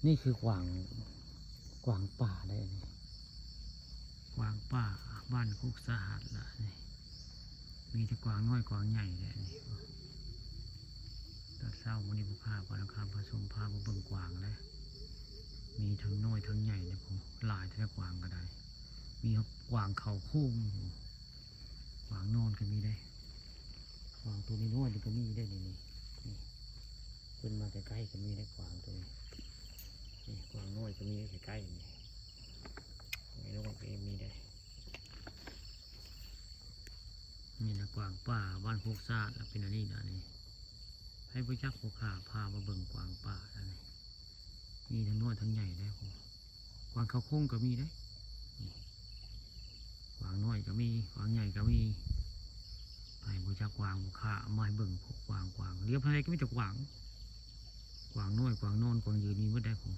นี่คือกวางป่าได้นี่กวางป่าบ้านคุกสหัสละนี่มีแต่กวางน้อยกวางใหญ่เลยนี่ตอนเช้าวันนี้ผู้ข้าปลาคาผสมพาผู้เบิ่งกวางเลยมีทั้งน้อยทั้งใหญ่เนี่ยผมหลายทั้งกวางก็ได้มีกวางเขาโค้งกวางนอนก็มีได้กวางตัวนี้น้อยก็มีได้นี่ขึ้นมาใกล้ๆก็มีได้กวางตัวนี้กวางน้อยก็มีได้ใกล้ๆนี่ไม่รู้ว่าเองมีได้นี่นะกวางป่าบ้านโคกซาดเป็นอันนี้นะนี่ให้พระจักผู้ข้าพามาเบิ่งกวางป่าอันนี้มีทั้งน้อยทั้งใหญ่ได้กวางเขาโค้งก็มีได้กวางน้อยก็มีกวางใหญ่ก็มีให้พระจักกวางผู้ข้ามาให้เบิ่งพวกกวางเรียบอะไรก็ไม่แต่กวางน้อยกวางนอนกวางยืนมีเมื่อได้ผม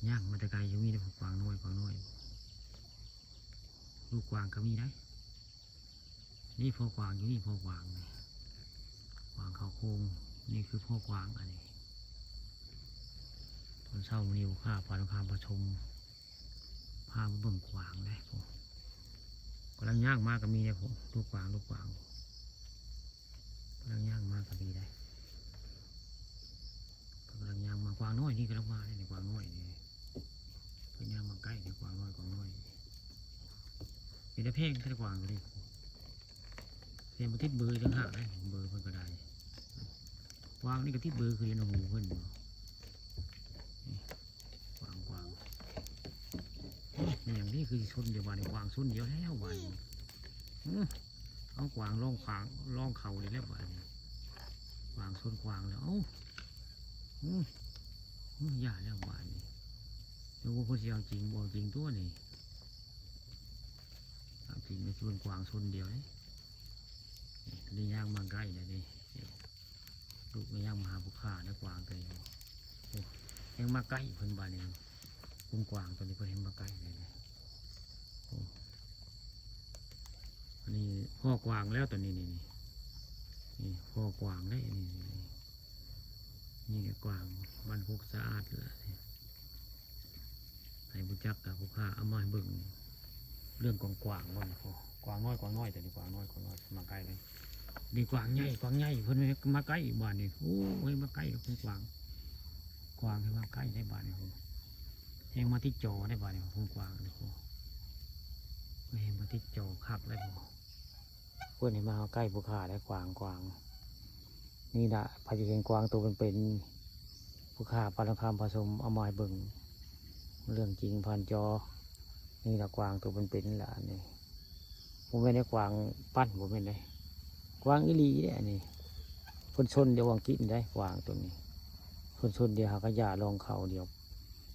ย่างมาแต่ไกลจะมีได้ผมกวางน้อยลูกกวางก็มีได้นี่พ่อกวางอยู่นี่พ่อกวางนี่กวางเขาโค้งนี่คือพ่อกวางอันนี้ตอนเช้ามีข้าปลาคาประชมพามาเบิ่งกวางได้ผมกำลังย่างมากก็มีได้ผมลูกกวางกำลังย่างมากก็มีได้กำลังย่างมากวางน้อยนี่กำลังมาเนี่ยกวางน้อยนี่เพิ่งย่างมาใกล้เนี่ยกวางน้อยมีแต่เพ่งแค่กวางเลยเรียนมาทิศเบอร์ต่างหากเลยเบอร์เพิ่นก็ได้กวางนี่ก็ทิศเบอร์คือเรียนหูเพิ่นกวางนี่อย่างนี้คือชนเดียววันกวางชนเดียวแล้ววันเอากวางล่องขางล่องเข่าเลยแล้ววันกวางชนกวางแล้วเอ้าอย่าแล้ววันนี้ดูว่าคนเสียจริงบอกจริงตัวนี่จริงในชนกวางชนเดียวเลยนี่ย่างมาใกล้เลยนี่ลูกย่างมาหาผู้ข้านะกวางตัวนี้ยังมาใกล้เพิ่นบ้านนี้คุณกวางตัวนี้เพิ่นเห็นมาใกล้เลยอันนี้พ่อกวางแล้วตัวนี้นี่พ่อกวางได้นี่กวางบ้านคุกสะอาดเลยให้ผู้จักกับผู้ข้าเอามาให้เบิ่งเรื่องกวางก่อนกวางน้อยแต่นี่กวางน้อยมาใกล้เลยดีกวางใหญ่เพิ่นมาใกล้บ้านนี่โอ้ยมาใกล้กับกวางให้มาใกล้ได้บ้านนี่แหงมาที่จอได้บ้านนี่กวางนี่แหงมาที่จอคักได้บ่เพื่อนให้มาใกล้ผู้ข้าได้กวางนี่นะพายเห็นกวางตัวเป็นผู้ข้าปลาคามผสมเอามาให้เบิ่งเรื่องจริงผ่านจอนี่ละกวางตัวเป็นละนี่ผมไม่ได้กวางปั้นผมไม่ได้กวางอิลีเนี่ยนี่คนชนเดียววางกินได้กวางตัวนี้คนชนเดียวหากระยาลองเข่าเดียว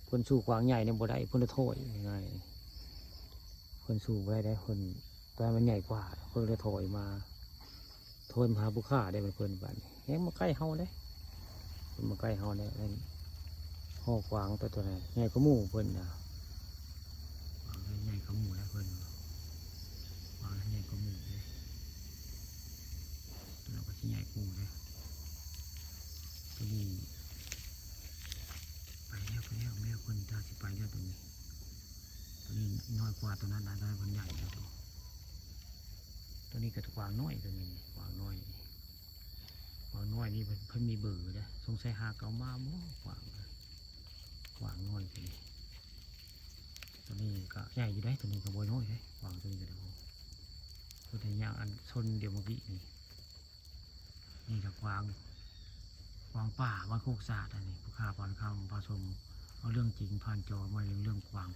คนสู้กวางใหญ่เนี่ยบ่ได้คนละโถยง่ายคนสู้ไว้ได้คนแต่มันใหญ่กว่าคนละโถยมาโถยมาบุค่าได้เป็นเพิ่นบ้านนี้แหงมาใกล้เฮาเลยมาใกล้เฮาเนี่ยห่อกวางตัวไหนใหญ่ก็มู่เพิ่นนะใหญ่ก็มู่แล้วเพิ่นวางใหญ่ก็มู่เลยเราก็ที่ใหญ่กูเลยตัวนี้ไปแล้วแม่คนจะสิไปแล้วตัวนี้น้อยกว่าตัวนั้นนะตัวนั้นมันใหญ่แล้วตัวนี้ก็กวางน้อยตัวนี้กวางน้อยนี่เพิ่นมีเบอร์นะสงสัยหาเก่ามาบ่กวางน้อยตัวนี้ก็ใหญ่อยู่ได้ตัวนี้ก็บ่น้อยได้กวางตัวนี้ก็ได้ตัวที่ย่างอันชนเดียวเมื่อกี้นี่ก็กวางป่าบ้านโคกศาสตร์อันนี้ผู้ข้าปอนคำผสมเอาเรื่องจริงผ่านจอมาเรื่องกวาง